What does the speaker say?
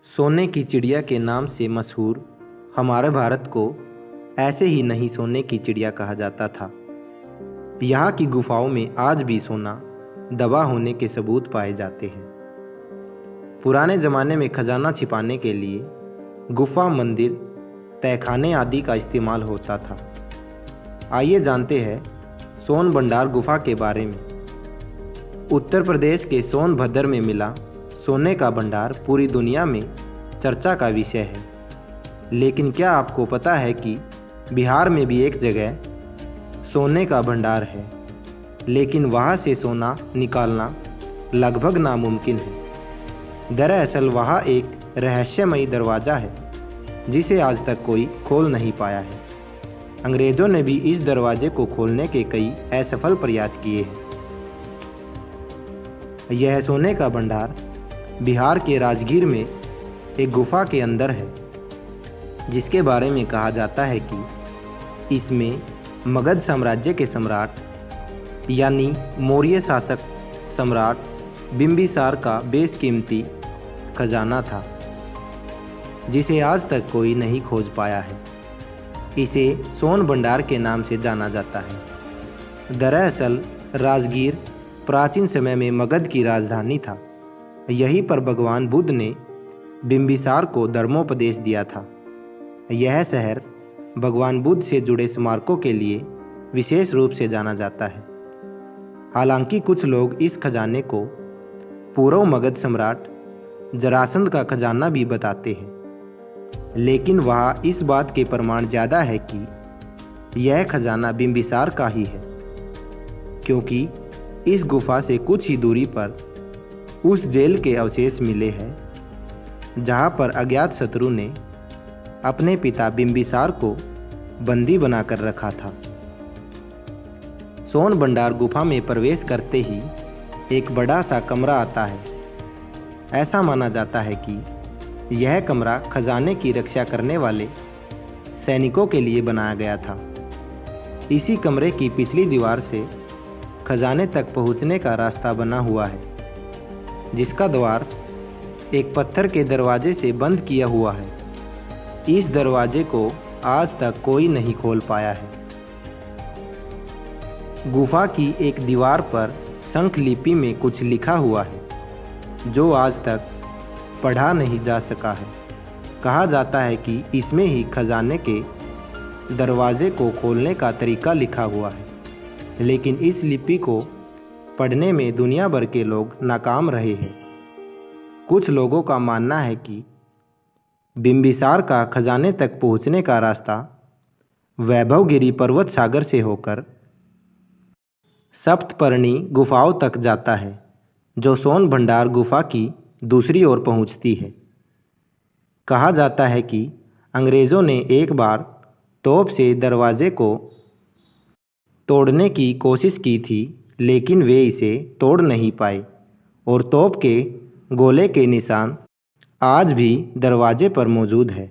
सोने की चिड़िया के नाम से मशहूर हमारे भारत को ऐसे ही नहीं सोने की चिड़िया कहा जाता था। यहाँ की गुफाओं में आज भी सोना दबा होने के सबूत पाए जाते हैं। पुराने ज़माने में खजाना छिपाने के लिए गुफा, मंदिर, तहखाने आदि का इस्तेमाल होता था। आइए जानते हैं सोनभंडार गुफा के बारे में। उत्तर प्रदेश के सोनभद्र में मिला सोने का भंडार पूरी दुनिया में चर्चा का विषय है। लेकिन क्या आपको पता है कि बिहार में भी एक जगह सोने का भंडार है, लेकिन वहाँ से सोना निकालना लगभग नामुमकिन है। दरअसल वहाँ एक रहस्यमयी दरवाज़ा है जिसे आज तक कोई खोल नहीं पाया है। अंग्रेज़ों ने भी इस दरवाजे को खोलने के कई असफल प्रयास किए हैं। यह सोने का भंडार बिहार के राजगीर में एक गुफा के अंदर है, जिसके बारे में कहा जाता है कि इसमें मगध साम्राज्य के सम्राट यानी मौर्य शासक सम्राट बिंबिसार का बेशकीमती खजाना था, जिसे आज तक कोई नहीं खोज पाया है। इसे सोनभंडार के नाम से जाना जाता है। दरअसल राजगीर प्राचीन समय में मगध की राजधानी था। यहीं पर भगवान बुद्ध ने बिंबिसार को धर्मोपदेश दिया था। यह शहर भगवान बुद्ध से जुड़े स्मारकों के लिए विशेष रूप से जाना जाता है। हालांकि कुछ लोग इस खजाने को पूर्व मगध सम्राट जरासंध का खजाना भी बताते हैं, लेकिन वहाँ इस बात के प्रमाण ज़्यादा है कि यह खजाना बिंबिसार का ही है, क्योंकि इस गुफा से कुछ ही दूरी पर उस जेल के अवशेष मिले हैं जहाँ पर अज्ञात शत्रु ने अपने पिता बिंबिसार को बंदी बनाकर रखा था। सोनभंडार गुफा में प्रवेश करते ही एक बड़ा सा कमरा आता है। ऐसा माना जाता है कि यह कमरा खजाने की रक्षा करने वाले सैनिकों के लिए बनाया गया था। इसी कमरे की पिछली दीवार से खजाने तक पहुंचने का रास्ता बना हुआ है, जिसका द्वार एक पत्थर के दरवाजे से बंद किया हुआ है। इस दरवाजे को आज तक कोई नहीं खोल पाया है। गुफा की एक दीवार पर शंख लिपि में कुछ लिखा हुआ है, जो आज तक पढ़ा नहीं जा सका है। कहा जाता है कि इसमें ही खजाने के दरवाजे को खोलने का तरीका लिखा हुआ है, लेकिन इस लिपि को पढ़ने में दुनिया भर के लोग नाकाम रहे हैं। कुछ लोगों का मानना है कि बिंबिसार का खजाने तक पहुंचने का रास्ता वैभवगिरी पर्वत सागर से होकर सप्तपर्णी गुफाओं तक जाता है, जो सोनभंडार गुफा की दूसरी ओर पहुंचती है। कहा जाता है कि अंग्रेज़ों ने एक बार तोप से दरवाजे को तोड़ने की कोशिश की थी, लेकिन वे इसे तोड़ नहीं पाए और तोप के गोले के निशान आज भी दरवाजे पर मौजूद है।